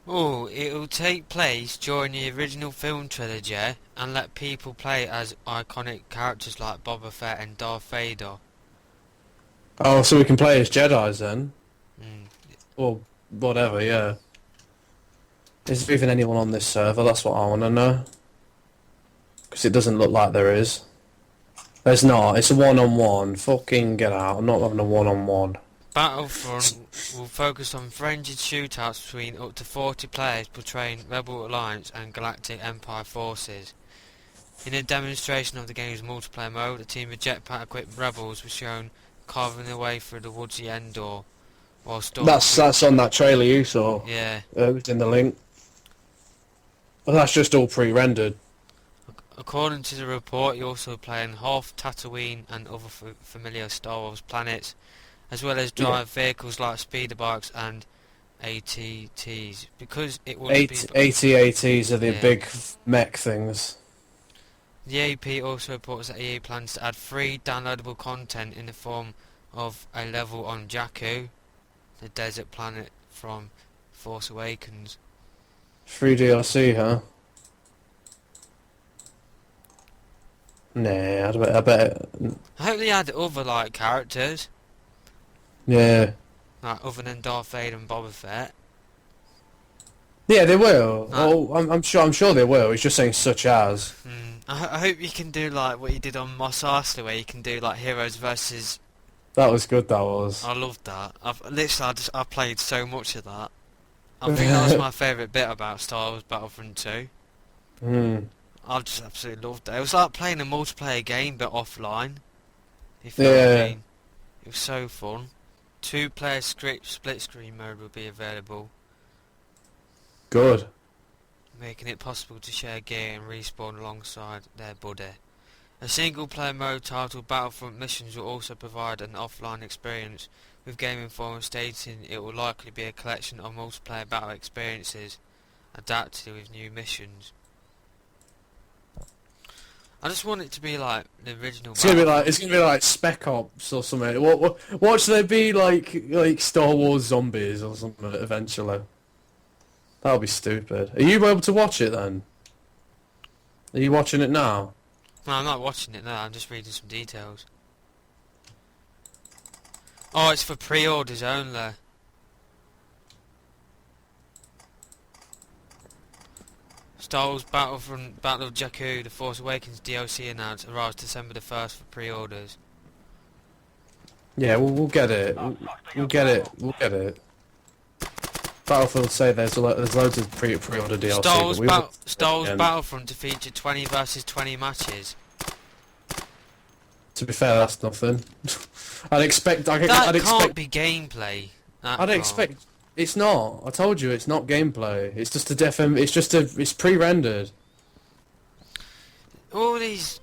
Oh, it'll take place during the original film trilogy and let people play as iconic characters like Boba Fett and Darth Vader. Oh, so we can play as Jedi's then? Mm. Or whatever, yeah. Is there even anyone on this server? That's what I want to know. Because it doesn't look like there is. There's not. It's a one-on-one. Fucking get out. I'm not having a one-on-one. Battlefront will focus on frenzied shootouts between up to 40 players portraying Rebel Alliance and Galactic Empire forces. In a demonstration of the game's multiplayer mode, a team of jetpack-equipped rebels was shown carving their way through the woodsy Endor, while stormtroopers... That's on that trailer you saw. Yeah. It was in the link. Well, that's just all pre-rendered. According to the report, you also play on Hoth, Tatooine and other familiar Star Wars planets, as well as Yeah. drive vehicles like speeder bikes and ATTs. Because it will be... AT-ATs are the Yeah. big mech things. The AP also reports that EA plans to add free downloadable content in the form of a level on Jakku, the desert planet from Force Awakens. Free DLC, huh? Nah, I bet. I hope they add other like characters, Yeah. like other than Darth Vader and Boba Fett. Yeah, they will. Like, Oh, I'm sure they will. It's just saying such as. I hope you can do like what you did on Mos Eisley, where you can do like heroes versus. That was good, that was. I loved that. I played so much of that. I think that was my favourite bit about Star Wars Battlefront 2. Hmm. I just absolutely loved it. It was like playing a multiplayer game but offline. If you know what I Yeah. mean. It was so fun. Two-player split screen mode will be available, Good. making it possible to share gear and respawn alongside their buddy. A single-player mode titled Battlefront Missions will also provide an offline experience, with Game Informer stating it will likely be a collection of multiplayer battle experiences adapted with new missions. I just want it to be like the original Battlefront. It's gonna be like Spec Ops or something. What should they be like Star Wars Zombies or something eventually? That'll be stupid. Are you able to watch it then? Are you watching it now? No, I'm not watching it now, I'm just reading some details. Oh, it's for pre-orders only. Star Wars Battlefront Battle of Jakku, The Force Awakens DLC announced arrives December the 1st for pre-orders. Yeah, we'll get it. We'll get it. We'll get it. Battlefield say there's loads of pre-order DLC. Star Wars Again. Battlefront to feature 20 versus 20 matches. To be fair, that's nothing. I'd expect. That I'd can't expect. be gameplay. That I'd can't. expect. It's not. I told you, it's not gameplay. It's just It's pre-rendered. All these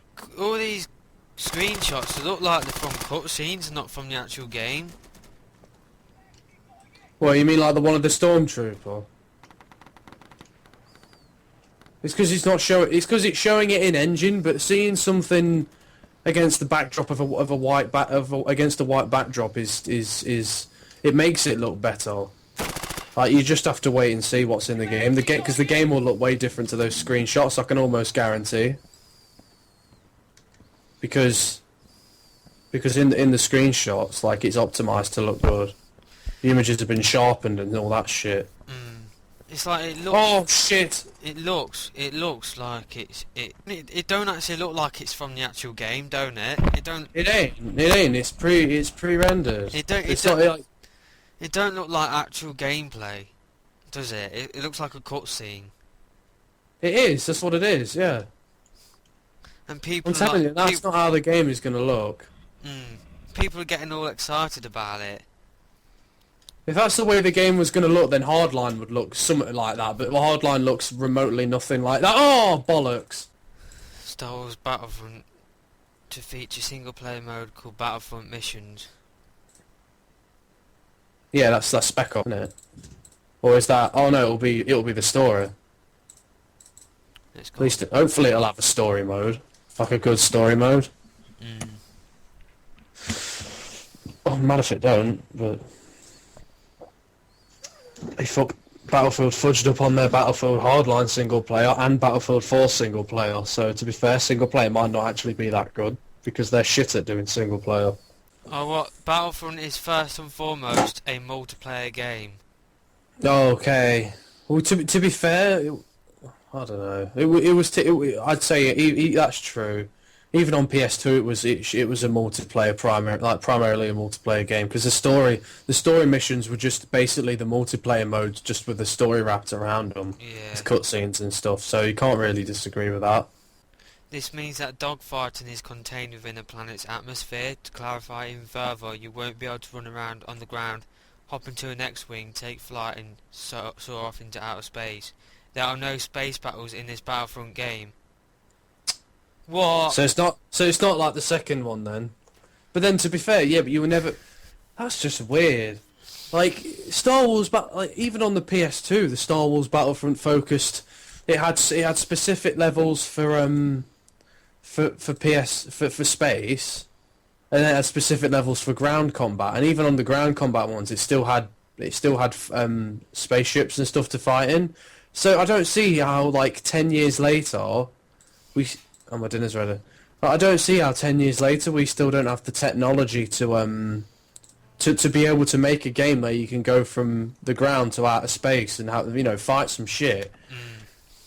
screenshots look like they're from cutscenes, not from the actual game. What you mean, like the one of the stormtrooper? It's because it's not showing. It's because it's showing it in engine, but seeing something against the backdrop of against a white backdrop is it makes it look better. Like you just have to wait and see what's in the game. Because the game will look way different to those screenshots. I can almost guarantee. Because in the screenshots, like it's optimized to look good. The images have been sharpened and all that shit. It's like it looks. Oh shit! It looks like it don't actually look like it's from the actual game, don't it? It don't. It ain't. It ain't. It's pre-rendered. It don't look like actual gameplay, does it? It looks like a cutscene. It is. That's what it is. Yeah. And people I'm telling you, that's people, not how the game is gonna look. people are getting all excited about it. If that's the way the game was gonna look, then Hardline would look something like that. But Hardline looks remotely nothing like that. Oh bollocks! Star Wars Battlefront to feature single player mode called Battlefront Missions. Yeah, that's Spec Ops, isn't it? Or is that? Oh no, it'll be the story. It's At least, hopefully, it'll have a story mode, like a good story mode. Oh, I'm mad if it don't, but Battlefield fudged up on their Battlefield Hardline single player and Battlefield 4 single player. So to be fair, single player might not actually be that good because they're shit at doing single player. Oh, what? Battlefront is first and foremost a multiplayer game. Okay. Well, to be fair, I don't know. I'd say that's true. Even on PS2, it was a multiplayer primarily a multiplayer game because the story missions were just basically the multiplayer modes, just with the story wrapped around them, Yeah. with cutscenes and stuff. So you can't really disagree with that. This means that dogfighting is contained within a planet's atmosphere. To clarify even further, you won't be able to run around on the ground, hop into an X-wing, take flight and soar off into outer space. There are no space battles in this Battlefront game. What? So it's not like the second one then. But then to be fair, yeah, but you were never. That's just weird. Like Star Wars, even on the PS2, the Star Wars Battlefront focused. It had specific levels for space, and it had specific levels for ground combat. And even on the ground combat ones, it still had spaceships and stuff to fight in. So I don't see how 10 years later oh, my dinner's ready. I don't see how 10 years later we still don't have the technology to be able to make a game where you can go from the ground to outer space and fight some shit.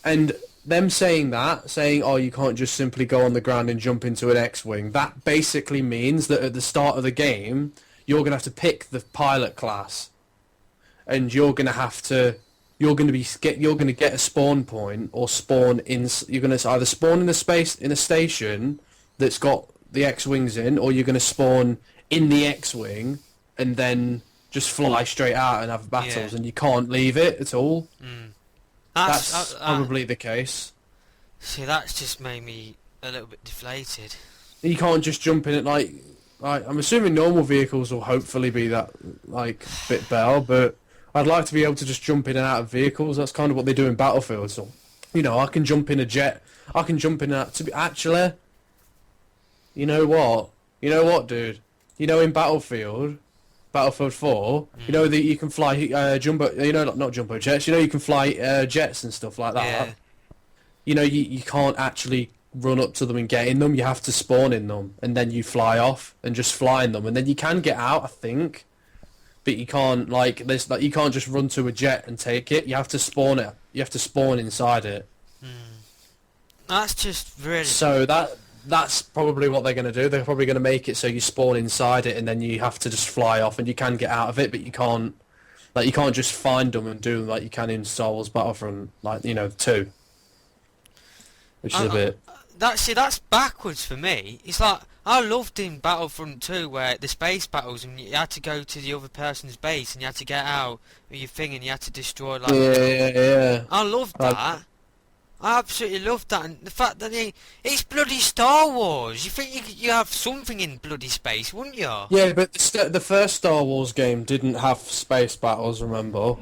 And them saying, oh, you can't just simply go on the ground and jump into an X-wing. That basically means that at the start of the game, you're gonna have to pick the pilot class, and you're gonna get a spawn point or spawn in. You're gonna either spawn in a station that's got the X-wings in, or you're gonna spawn in the X-wing and then just fly straight out and have battles, and you can't leave it at all. That's probably the case. See, that's just made me a little bit deflated. You can't just jump in at I'm assuming normal vehicles will hopefully be that bit better, but I'd like to be able to just jump in and out of vehicles. That's kind of what they do in Battlefield. So, I can jump in a jet. I can jump in actually. You know what, dude? In Battlefield 4, that you can fly not jumbo jets. You can fly jets and stuff like that. Yeah. You can't actually run up to them and get in them. You have to spawn in them, and then you fly off and just fly in them, and then you can get out, I think. But you can't you can't just run to a jet and take it. You have to spawn it. You have to spawn inside it. That's just really. So that's probably what they're going to do. They're probably going to make it so you spawn inside it, and then you have to just fly off, and you can get out of it, but you can't. You can't just find them and do them like you can in Star Wars Battlefront, 2. Which is a bit. That's backwards for me. It's like I loved in Battlefront 2 where the space battles and you had to go to the other person's base and you had to get out with your thing and you had to destroy Yeah. I loved that. I absolutely loved that, and the fact that it's bloody Star Wars. You think you have something in bloody space, wouldn't you? Yeah, but the first Star Wars game didn't have space battles. Remember?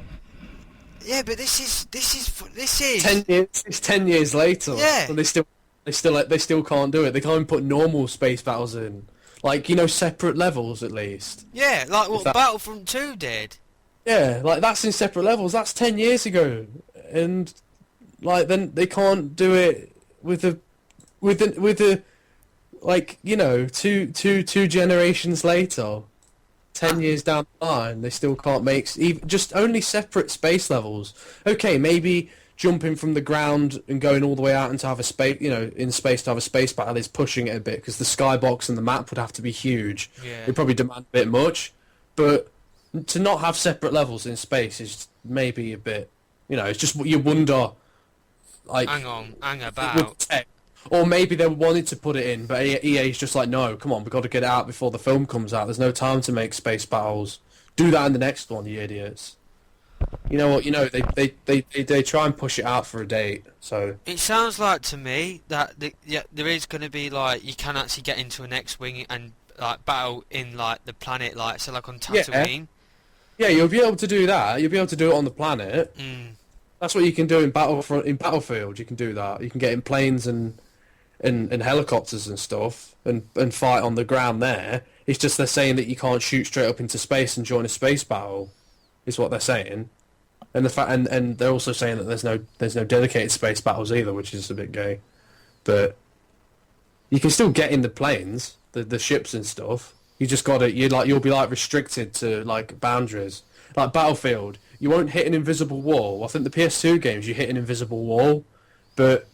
Yeah, but this is 10 years. It's 10 years later. Yeah. And they still can't do it. They can't even put normal space battles in, separate levels at least. Yeah, like what Battlefront 2 did. Yeah, that's in separate levels. That's 10 years ago, and then they can't do it with the two generations later. 10 years down the line, they still can't make just only separate space levels. Okay, maybe jumping from the ground and going all the way out into have a space, in space to have a space battle is pushing it a bit because the skybox and the map would have to be huge. Yeah. It'd probably demand a bit much, but to not have separate levels in space is maybe a bit, it's just what you wonder. Hang about. Or maybe they wanted to put it in, but EA's just like, no, come on, we've got to get it out before the film comes out. There's no time to make space battles. Do that in the next one, you idiots. You know what? They try and push it out for a date. So it sounds like to me that there is going to be you can actually get into an X-wing and battle in the planet, on Tatooine. Yeah, you'll be able to do that. You'll be able to do it on the planet. That's what you can do in Battlefront. In Battlefield, you can do that. You can get in planes and helicopters and stuff and fight on the ground there. It's just they're saying that you can't shoot straight up into space and join a space battle, is what they're saying. And the fact, and they're also saying that there's no dedicated space battles either, which is a bit gay. But you can still get in the planes, the ships and stuff. You just gotta you'll be like restricted to like boundaries. Like Battlefield, you won't hit an invisible wall. I think the PS2 games you hit an invisible wall, but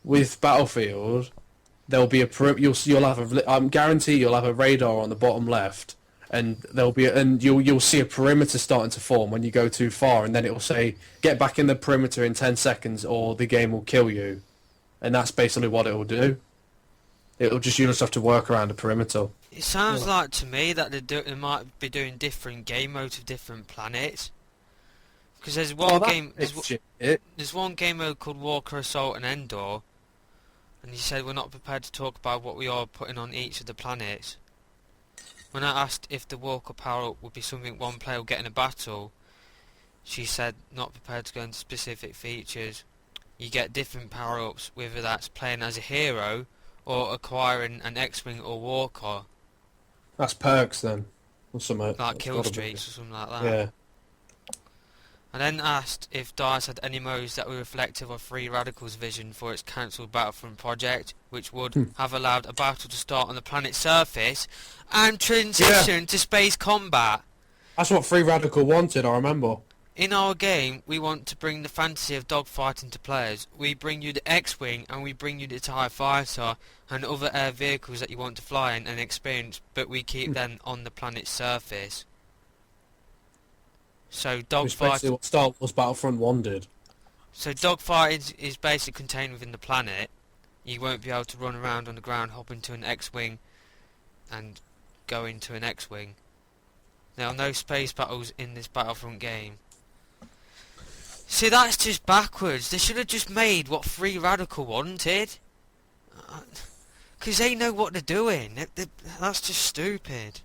with Battlefield, there'll be you'll have a I'm guarantee you'll have a radar on the bottom left, and you'll see a perimeter starting to form when you go too far, and then it will say get back in the perimeter in 10 seconds or the game will kill you, and that's basically what it will do. You'll just have to work around the perimeter. It sounds like to me that they might be doing different game modes of different planets. Because there's there's one game mode called Walker Assault and Endor, and he said we're not prepared to talk about what we are putting on each of the planets. When I asked if the Walker power-up would be something one player would get in a battle, she said not prepared to go into specific features. You get different power-ups, whether that's playing as a hero or acquiring an X-Wing or Walker. That's perks then. Or something. Like kill streaks or something like that. Yeah. I then asked if DICE had any modes that were reflective of Free Radical's vision for its cancelled Battlefront project, which would have allowed a battle to start on the planet's surface and transition to space combat. That's what Free Radical wanted, I remember. In our game, we want to bring the fantasy of dogfighting to players. We bring you the X-Wing and we bring you the TIE Fighter and other air vehicles that you want to fly in and experience, but we keep them on the planet's surface. So dogfighting, what Star Wars Battlefront 1 did. So dogfighting is basically contained within the planet. You won't be able to run around on the ground, hop into an X-Wing and go into an X-Wing. There are no space battles in this Battlefront game. See, that's just backwards. They should have just made what Free Radical wanted. Because they know what they're doing. That's just stupid.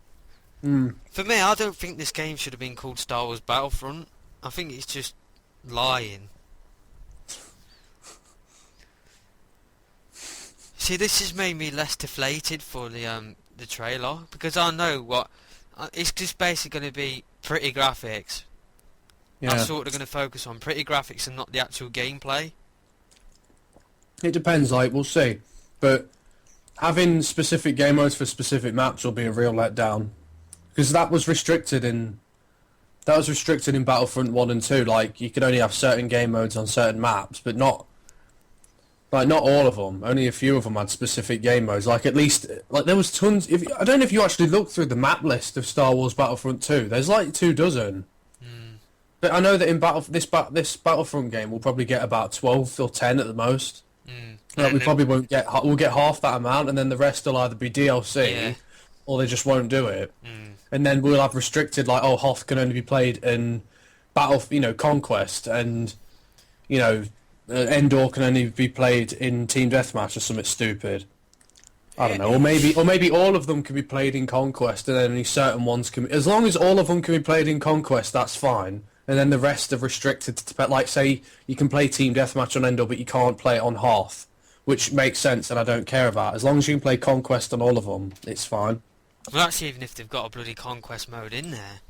For me, I don't think this game should have been called Star Wars Battlefront. I think it's just lying. See, this has made me less deflated for the trailer, because I know what it's just basically going to be pretty graphics. Yeah. That's what they're going to focus on, pretty graphics and not the actual gameplay. It depends, like, we'll see. But having specific game modes for specific maps will be a real letdown. Because that was restricted in Battlefront 1 and 2. Like, you could only have certain game modes on certain maps, but not all of them. Only a few of them had specific game modes. Like, at least, like, there was tons. I don't know if you actually looked through the map list of Star Wars Battlefront 2. There's like 24. But I know that in this Battlefront game, we'll probably get about 12 or 10 at the most. Like, we probably won't get. We'll get half that amount, and then the rest will either be DLC, or they just won't do it. And then we'll have restricted, like, Hoth can only be played in Conquest, and Endor can only be played in Team Deathmatch or something stupid. I don't know, or maybe all of them can be played in Conquest, and then only certain ones can. As long as all of them can be played in Conquest, that's fine. And then the rest are restricted to, like, say, you can play Team Deathmatch on Endor, but you can't play it on Hoth, which makes sense, and I don't care about. As long as you can play Conquest on all of them, it's fine. Well, that's even if they've got a bloody Conquest mode in there.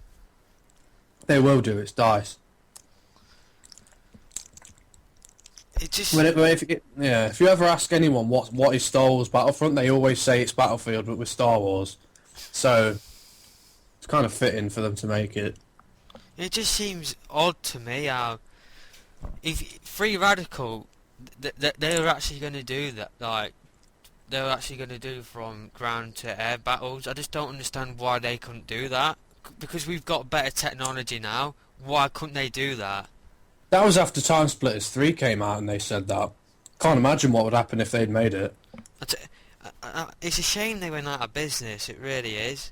They will do, it's DICE. It just... if you ever ask anyone what is Star Wars Battlefront, they always say it's Battlefield, but with Star Wars. So, it's kind of fitting for them to make it. It just seems odd to me how, if Free Radical, they're actually going to do that, like, they're actually going to do from ground to air battles. I just don't understand why they couldn't do that. Because we've got better technology now, why couldn't they do that? That was after Time Splitters 3 came out and they said that. Can't imagine what would happen if they'd made it. It's a shame they went out of business, it really is.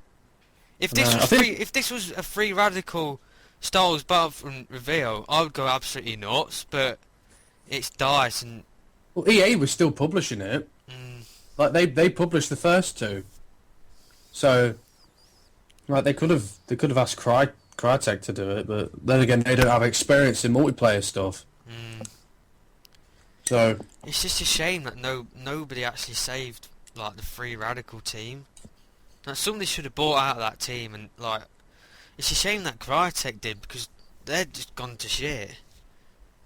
If this was a Free Radical Star Wars Battlefront reveal, I would go absolutely nuts, but it's DICE and... Well, EA was still publishing it. Like, they published the first two. So, like, they could have asked Crytek to do it, but then again, they don't have experience in multiplayer stuff. So... It's just a shame that nobody actually saved, like, the Free Radical team. Like, somebody should have bought out that team and, like... It's a shame that Crytek did, because they're just gone to shit.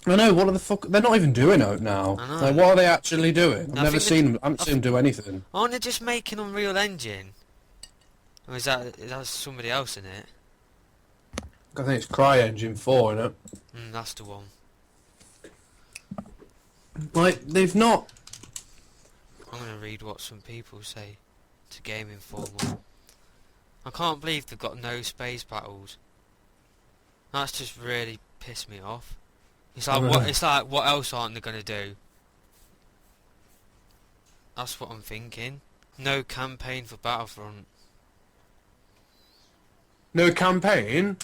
I know. What are the fuck? They're not even doing it now. I know. Like, what are they actually doing? I've I never think seen them. I haven't seen them do anything. Aren't they just making Unreal Engine? Or is that somebody else in it? I think it's CryEngine 4, innit? That's the one. Like, they've not... I'm gonna read what some people say to Game Informer. I can't believe they've got no space battles. That's just really pissed me off. It's like what? It's like what else aren't they gonna do? That's what I'm thinking. No campaign for Battlefront. No campaign?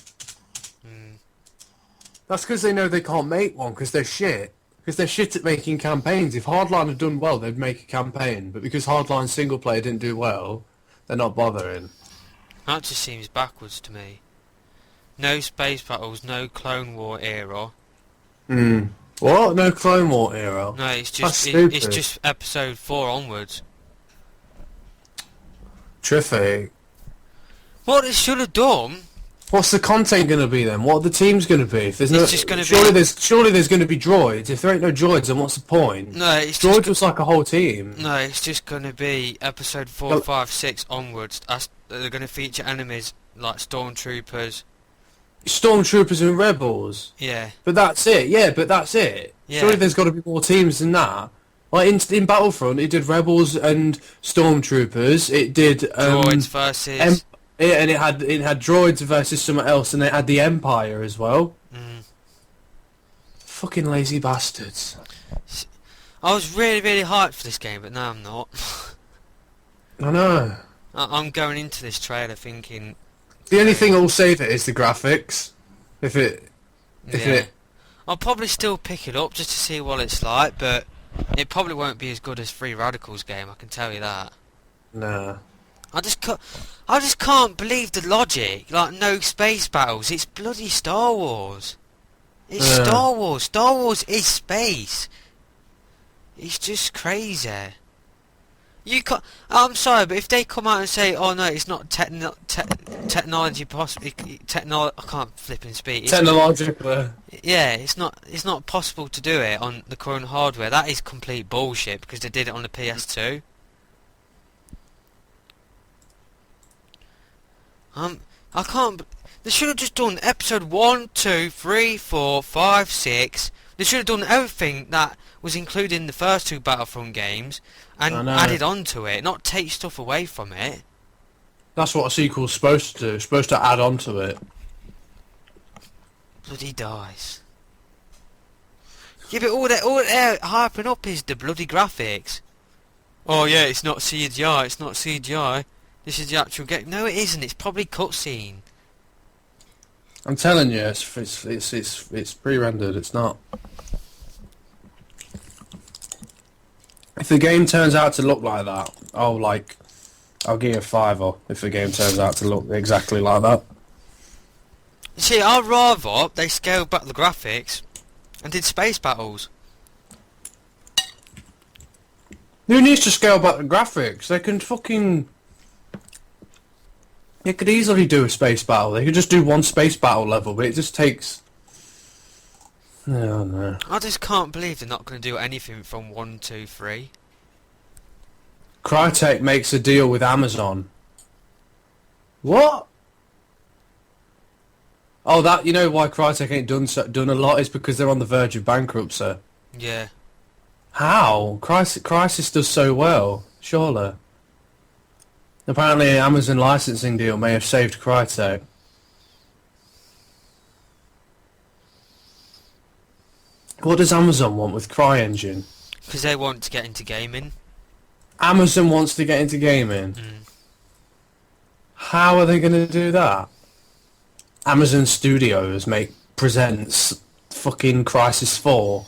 That's because they know they can't make one, because they're shit. Because they're shit at making campaigns. If Hardline had done well, they'd make a campaign. But because Hardline single player didn't do well, they're not bothering. That just seems backwards to me. No space battles, no Clone War era. What? No Clone War era? No, it's That's just stupid. it's just episode 4 onwards. Terrific. What they should have done. What's the content going to be then? What are the teams going to be? If there's It's just gonna surely be- there's going to be droids. If there ain't no droids, then what's the point? No, it's Droids just was like a whole team. no, it's just gonna be episode 4, Well- 5, 6 onwards. They're gonna feature enemies like stormtroopers. Stormtroopers and rebels. Yeah, But that's it. Yeah, but that's it. Yeah. Surely there's got to be more teams than that. Like in Battlefront, it did rebels and stormtroopers. It did droids versus. and it had droids versus something else, and it had the Empire as well. Fucking lazy bastards. I was really, really hyped for this game, but now I'm not. I know. I'm going into this trailer thinking. The only thing I'll save it is the graphics. If Yeah. I'll probably still pick it up just to see what it's like, but it probably won't be as good as Free Radical's game. I can tell you that. nah. I just can't believe the logic. Like, no space battles. It's bloody Star Wars. It's Yeah. Star Wars. Star Wars is space. It's just crazy. You can't. I'm sorry, but if they come out and say, "Oh no, it's not technology possible," I can't flip and speak. It's Technologically. yeah, it's not possible to do it on the current hardware. That is complete bullshit because they did it on the PS2. I can't. They should have just done episode 1, 2, 3, 4, 5, 6. They should have done everything that was included in the first 2 Battlefront games I and know. added on to it, not take stuff away from it. That's what a sequel's supposed to do. It's supposed to add on to it. Bloody dice. Yeah, but all they're hyping up is the bloody graphics. Oh yeah, it's not CGI. It's not CGI. This is the actual game. No, it isn't. It's probably cutscene. I'm telling you, it's pre-rendered. It's not. If the game turns out to look like that, I'll give you a $5. If the game turns out to look exactly like that. See, I'd rather they scaled back the graphics and did space battles. Who needs to scale back the graphics? They can fucking. They could easily do a space battle. They could just do one space battle level, but it just takes. Oh no. I just can't believe they're not going to do anything from 1, 2, 3. Crytek makes a deal with Amazon. What? Oh, that you know why Crytek ain't done a lot is because they're on the verge of bankruptcy. Yeah. How? Crysis does so well, surely. Apparently, an Amazon licensing deal may have saved Crytek. What does Amazon want with CryEngine? Because they want to get into gaming. Amazon wants to get into gaming. How are they going to do that? Amazon Studios presents fucking Crisis 4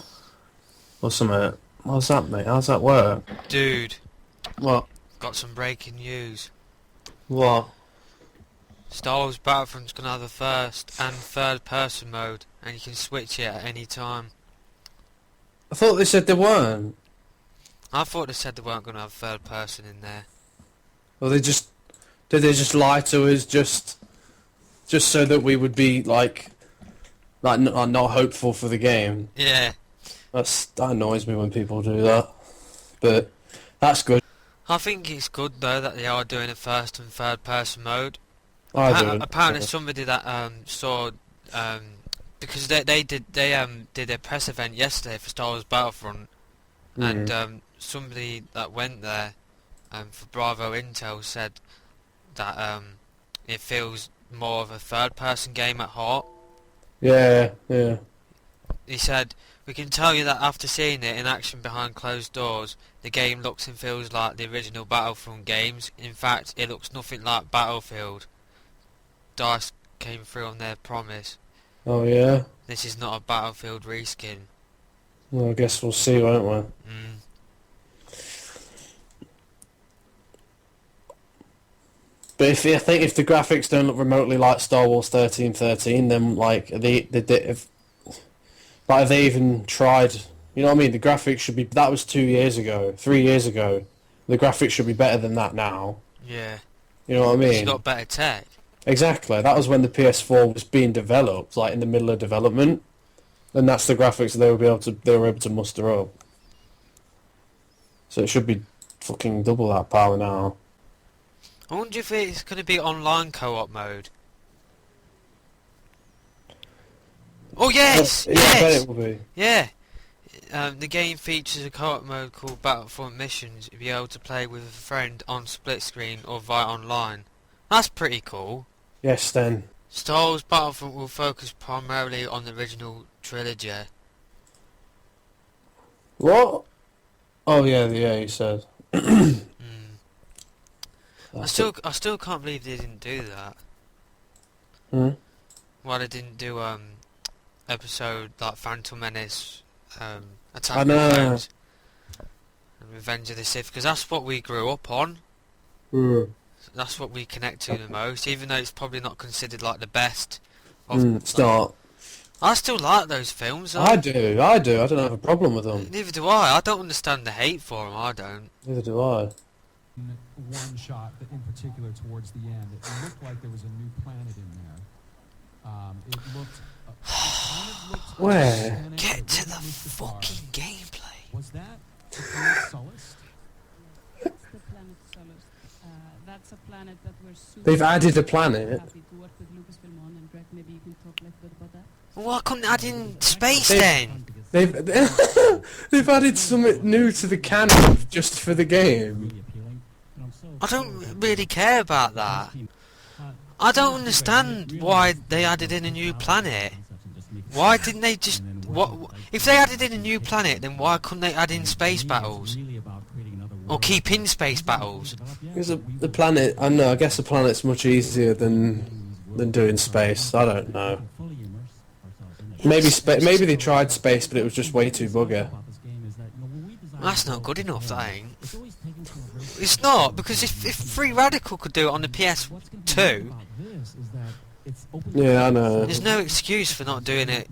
or something. What's that, mate? How's that work? Dude, What? got some breaking news. What? Star Wars Battlefront's going to have a first and third person mode, and you can switch it at any time. I thought they said they weren't. I thought they said they weren't going to have third person in there. Well, did they just lie to us just so that we would be like like not hopeful for the game. Yeah. That annoys me when people do that. But that's good. I think it's good though that they are doing a first and third person mode. I do. Apparently somebody that saw because they did a press event yesterday for Star Wars Battlefront, and somebody that went there for Bravo Intel said that it feels more of a third person game at heart. Yeah, yeah. He said, "We can tell you that after seeing it in action behind closed doors, the game looks and feels like the original Battlefront games. In fact, it looks nothing like Battlefield. DICE came through on their promise. Oh yeah. This is not a Battlefield reskin." Well, I guess we'll see, won't we? But I think if the graphics don't look remotely like Star Wars 1313, then like if they even tried, you know what I mean? The graphics should be, that was 2 years ago, 3 years ago. The graphics should be better than that now. Yeah. You know what I mean? It's got better tech. Exactly. That was when the PS4 was being developed, like in the middle of development, and that's the graphics they were able to muster up. So it should be fucking double that power now. I wonder if it's going to be online co-op mode. Oh yes, Yeah, I bet it will be. yeah. The game features a co-op mode called Battlefront Missions. You'll be able to play with a friend on split screen or via online. That's pretty cool. Yes, then. Star Wars Battlefront will focus primarily on the original trilogy. What? Oh yeah, you said. I still can't believe they didn't do that. Why they didn't do episode like Phantom Menace, Attack of the Clones, and Revenge of the Sith, because that's what we grew up on. That's what we connect to the most, even though it's probably not considered like the best. It's not. I still like those films. I do. I don't have a problem with them. Neither do I. I don't understand the hate for them. I don't. Neither do I. One shot in particular towards the end, it looked like there was a new planet in there. It looked Where? Get to the fucking gameplay. Was that the planet Sullust? That's the planet Solus. That's a planet that we're super They've added a planet. happy to work with Lucasfilm on, and Greg, maybe you can talk a little bit about that. Well, why couldn't add in space then? They've they've added something new to the canon just for the game. I don't really care about that. I don't understand why they added in a new planet. Why didn't they just... If they added in a new planet, then why couldn't they add in space battles? Or keep in space battles? Because the planet, I don't know, I guess the planet's much easier than doing space. I don't know. Maybe they tried space, but it was just way too bugger. That's not good enough, that ain't. It's not, because if Free Radical could do it on the PS2, Yeah, I know. there's no excuse for not doing it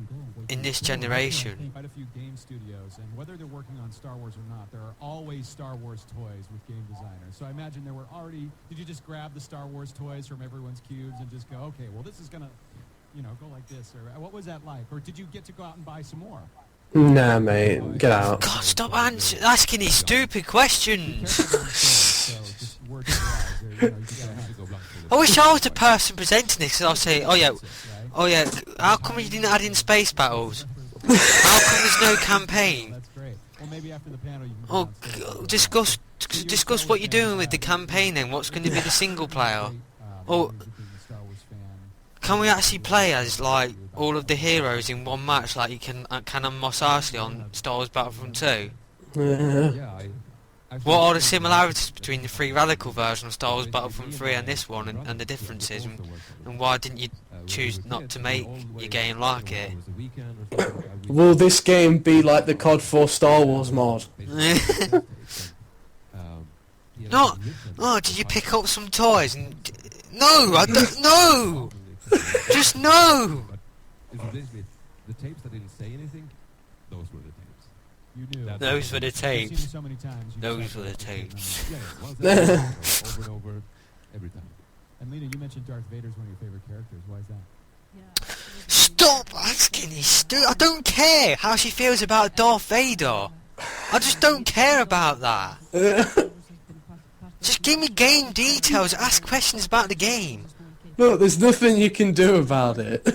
in this generation. Quite a few game studios, and whether they're working on Star Wars or not, there are always Star Wars toys with game designers. So I imagine there were already... Did you just grab the Star Wars toys from everyone's cubes and just go, okay, well, this is going to, go like this? Or what was that like? Or did you get to go out and buy some more? Nah, mate, get out. God, stop asking these stupid questions! I wish I was the person presenting this, because I'll say, oh yeah, how come you didn't add in space battles? How come there's no campaign? That's great. Well, maybe after the panel you can Oh, discuss what you're doing with the campaign then, what's going to be the single player? Or can we actually play as, like, all of the heroes in one match like you can on Mos Eisley on Star Wars Battlefront 2? Yeah. What are the similarities between the Free Radical version of Star Wars Battlefront 3 and this one, and the differences, and why didn't you choose not to make your game like it? Will this game be like the COD 4 Star Wars mod? No, oh, did you pick up some toys? And no, I don't, no! Just no! The tapes that didn't say anything, those were the tapes. You knew. Those were the I've seen you tapes. so many times. you Those just were the have to- tapes. Yeah, Once they over and over, every time. And Lena, you mentioned Darth Vader's one of your favorite characters. Why is that? Yeah, Stop asking these I don't care how she feels about Darth Vader. I just don't care about that. Just give me game details, ask questions about the game. Look, there's nothing you can do about it.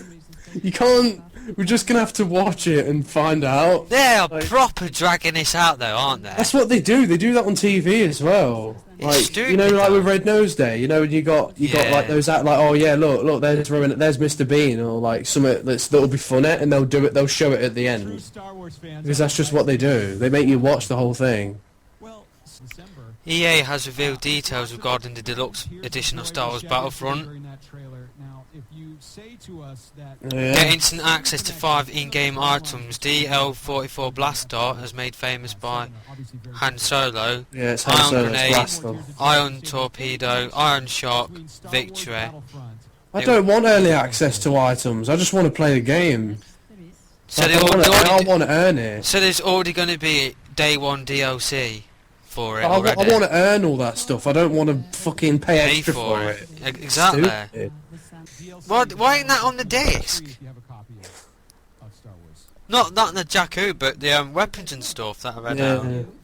You can't. We're just gonna have to watch it and find out. They are Like- proper dragging this out though, aren't they? That's what they do. They do that on TV as well. It's Like stupid, you know, like though. with Red Nose Day. You know, when you got like those like, oh yeah, look, there's Mr. Bean, or like something that'll be funny, and they'll do it. They'll show it at the True end Star Wars fans. because that's just what they do. They make you watch the whole thing. Well, December. EA has revealed details regarding the deluxe edition of Star Wars Battlefront. During that trailer. Now, if you say to us that Yeah. Get instant access to 5 in-game items. DL-44 Blaster, as made famous by Han Solo. Yeah, it's Han Ion Solo's grenade, blaster. Ion torpedo, iron shock, between Star Wars victory. Battlefront, I don't want early access to items. I just want to play the game. So Like, they I already, want to earn it. so there's already going to be day 1 DLC for it I already. want to earn all that stuff. I don't want to fucking pay Pay extra for for it. it. Exactly. Stupid. Why ain't that on the disc? if you have a copy of Star Wars. Not the Jakku, but the weapons and stuff that I read out. Yeah.